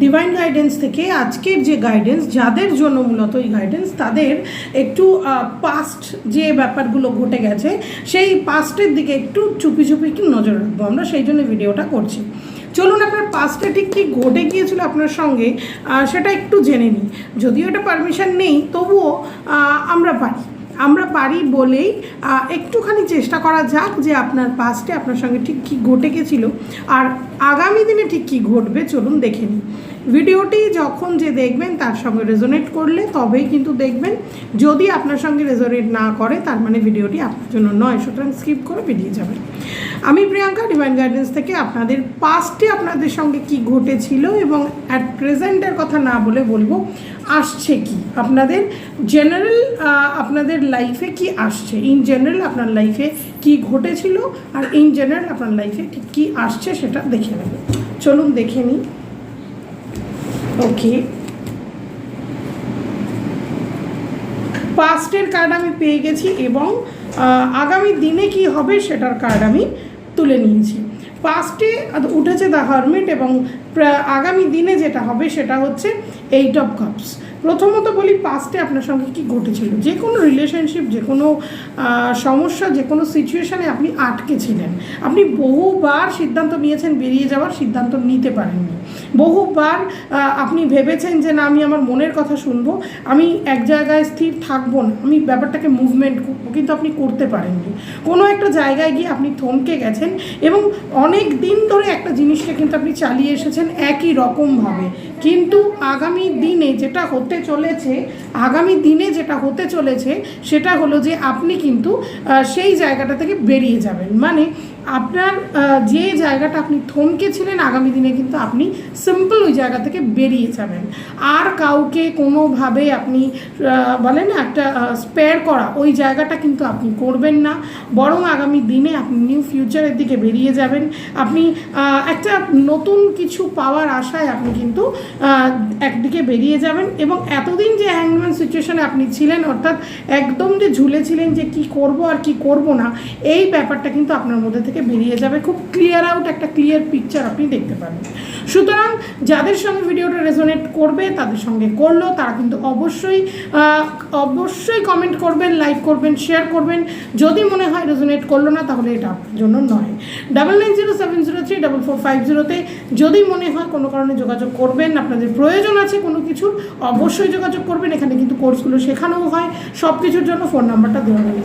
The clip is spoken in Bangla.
ডিভাইন গাইডেন্স থেকে আজকের যে গাইডেন্স, যাদের জন্য মূলত এই গাইডেন্স, তাদের একটু পাস্ট যে ব্যাপারগুলো ঘটে গেছে সেই পাস্টের দিকে একটু চুপি চুপি কি নজর রাখবো আমরা, সেই জন্য ভিডিওটা করছি। চলুন আপনার পাস্টে ঠিক কী ঘটে গিয়েছিল আপনার সঙ্গে সেটা একটু জেনে নিই। যদিও এটা পারমিশন নেই, তবুও আমরা পারি বলেই একটুখানি চেষ্টা করা যাক যে আপনার পাস্টে আপনার সঙ্গে ঠিক কী ঘটে গেছিলো আর আগামী দিনে ঠিক কী ঘটবে। চলুন দেখে নিই। ভিডিওটি যখন যে দেখবেন তার সঙ্গে রেজোনেট করলে তবেই কিন্তু দেখবেন, যদি আপনার সঙ্গে রেজোনেট না করে তার মানে ভিডিওটি আপনার জন্য নয়, সুতরাং স্কিপ করে বেরিয়ে যাবেন। আমি প্রিয়াঙ্কা, ডিভাইন গাইডেন্স থেকে আপনাদের পাস্টে আপনাদের সঙ্গে কি ঘটেছিল এবং অ্যাট প্রেজেন্টের কথা না বলে বলবো আসছে কি, আপনাদের জেনারেল আপনাদের লাইফে কি আসছে, ইন জেনারেল আপনার লাইফে কি ঘটেছিল আর ইন জেনারেল আপনার লাইফে ঠিক কী আসছে সেটা দেখে নেব। চলুন দেখে নিই। ওকে, পাস্টের কার্ড আমি পেয়ে গেছি এবং আগামী দিনে কি হবে সেটার কার্ড আমি তুলে নিয়েছি। পাস্টে উঠেছে দ্য হারমিট এবং আগামী দিনে যেটা হবে সেটা হচ্ছে 8 অফ কাপস। প্রথমত বলি, পাস্টে আপনার সঙ্গে কি ঘটেছিল। যে কোনো রিলেশনশিপ, যে কোনো সমস্যা, যে কোনো সিচুয়েশানে আপনি আটকে ছিলেন। আপনি বহুবার সিদ্ধান্ত নিয়েছেন, বেরিয়ে যাওয়ার সিদ্ধান্ত নিতে পারেননি। বহুবার আপনি ভেবেছেন যে না, আমি আমার মনের কথা শুনবো, আমি এক জায়গায় স্থির থাকবো না, আমি ব্যাপারটাকে মুভমেন্ট করবো, কিন্তু আপনি করতে পারেননি। কোনো একটা জায়গায় গিয়ে আপনি থমকে গেছেন এবং অনেক দিন ধরে একটা জিনিসকে কিন্তু আপনি চালিয়ে এসেছেন একই রকমভাবে। কিন্তু আগামী দিনে যেটা হতে চলেছে সেটা হলো যে আপনি কিন্তু সেই জায়গাটা থেকে বেরিয়ে যাবেন। মানে আপনার যে জায়গাটা আপনি থমকে ছিলেন, আগামী দিনে কিন্তু আপনি সিম্পল ওই জায়গা থেকে বেরিয়ে যাবেন। আর কাউকে কোনোভাবে আপনি বলেন না একটা স্পেয়ার করা, ওই জায়গাটা কিন্তু আপনি করবেন না। বরং আগামী দিনে আপনি নিউ ফিউচারের দিকে বেরিয়ে যাবেন। আপনি একটা নতুন কিছু পাওয়ার আশায় আপনি কিন্তু একদিকে বেরিয়ে যাবেন। এবং এতদিন যে হ্যাংম্যান সিচুয়েশনে আপনি ছিলেন, অর্থাৎ একদম যে ঝুলেছিলেন যে কি করব আর কি করব না, এই ব্যাপারটা কিন্তু আপনার মধ্যে থেকে বেরিয়ে যাবে। খুব ক্লিয়ার আউট একটা ক্লিয়ার পিকচার আপনি দেখতে পাবেন। সুতরাং যাদের সঙ্গে ভিডিওটা রেজোনেট করবে, তাদের সঙ্গে করলো, তারা কিন্তু অবশ্যই কমেন্ট করবেন, লাইক করবেন, শেয়ার করবেন। যদি মনে হয় রেজোনেট করলো না, তাহলে এটা আপনার জন্য নয়। 9907034450 যদি মনে হয় কোনো কারণে যোগাযোগ করবেন, আপনাদের প্রয়োজন আছে কোনো কিছুর, অবশ্যই যোগাযোগ করবেন। এখানে কিন্তু কোর্সগুলো শেখানোও হয়, সব কিছুর জন্য ফোন নাম্বারটা দেওয়া হয়ে